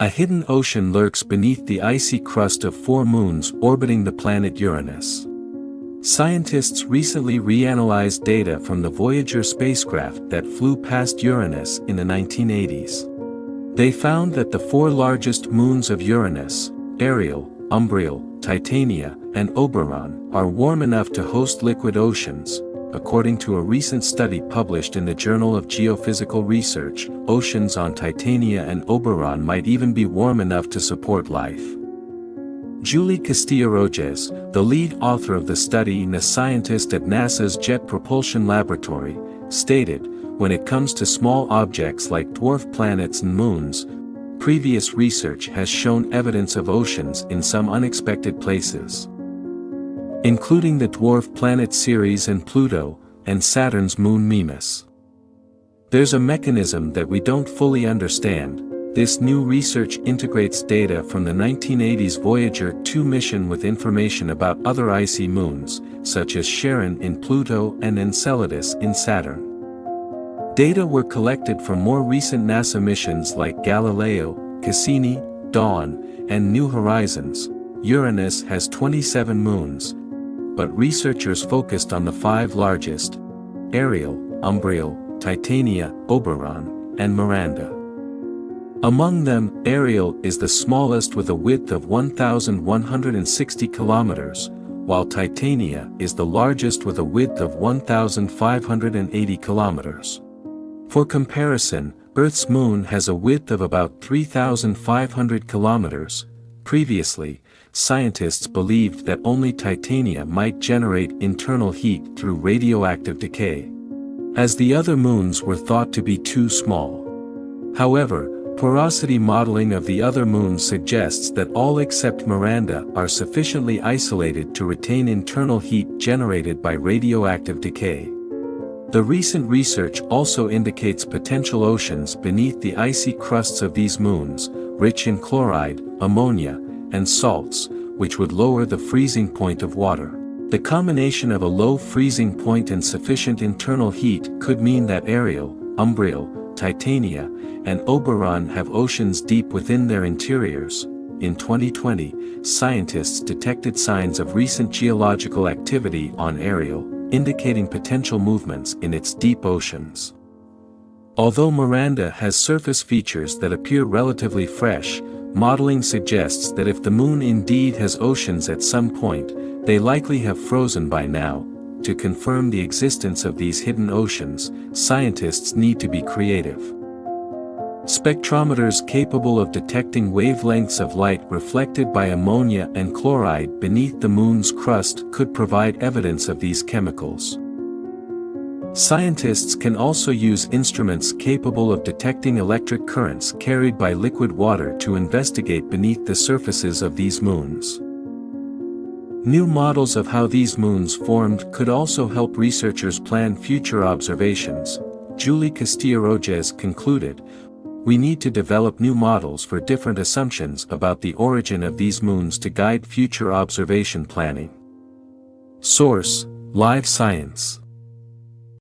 A hidden ocean lurks beneath the icy crust of 4 moons orbiting the planet Uranus. Scientists recently reanalyzed data from the Voyager spacecraft that flew past Uranus in the 1980s. They found that the 4 largest moons of Uranus, Ariel, Umbriel, Titania, and Oberon, are warm enough to host liquid oceans. According to a recent study published in the Journal of Geophysical Research, oceans on Titania and Oberon might even be warm enough to support life. Julie Castillo-Roges, the lead author of the study and a scientist at NASA's Jet Propulsion Laboratory, stated, "When it comes to small objects like dwarf planets and moons, previous research has shown evidence of oceans in some unexpected places, including the dwarf planet Ceres and Pluto, and Saturn's moon Mimas. There's a mechanism that we don't fully understand." This new research integrates data from the 1980s Voyager 2 mission with information about other icy moons, such as Charon in Pluto and Enceladus in Saturn. Data were collected from more recent NASA missions like Galileo, Cassini, Dawn, and New Horizons. Uranus has 27 moons, but researchers focused on the 5 largest: Ariel, Umbriel, Titania, Oberon, and Miranda. Among them, Ariel is the smallest with a width of 1,160 kilometers, while Titania is the largest with a width of 1,580 kilometers. For comparison, Earth's moon has a width of about 3,500 kilometers. Previously, scientists believed that only Titania might generate internal heat through radioactive decay, as the other moons were thought to be too small. However, porosity modeling of the other moons suggests that all except Miranda are sufficiently isolated to retain internal heat generated by radioactive decay. The recent research also indicates potential oceans beneath the icy crusts of these moons, rich in chloride, ammonia, and salts, which would lower the freezing point of water. The combination of a low freezing point and sufficient internal heat could mean that Ariel, Umbriel, Titania, and Oberon have oceans deep within their interiors. In 2020, scientists detected signs of recent geological activity on Ariel, indicating potential movements in its deep oceans. Although Miranda has surface features that appear relatively fresh, modeling suggests that if the moon indeed has oceans at some point, they likely have frozen by now. To confirm the existence of these hidden oceans, scientists need to be creative. Spectrometers capable of detecting wavelengths of light reflected by ammonia and chloride beneath the moon's crust could provide evidence of these chemicals. Scientists can also use instruments capable of detecting electric currents carried by liquid water to investigate beneath the surfaces of these moons. New models of how these moons formed could also help researchers plan future observations. Julie Castillo-Roges concluded, "We need to develop new models for different assumptions about the origin of these moons to guide future observation planning." Source: Live Science.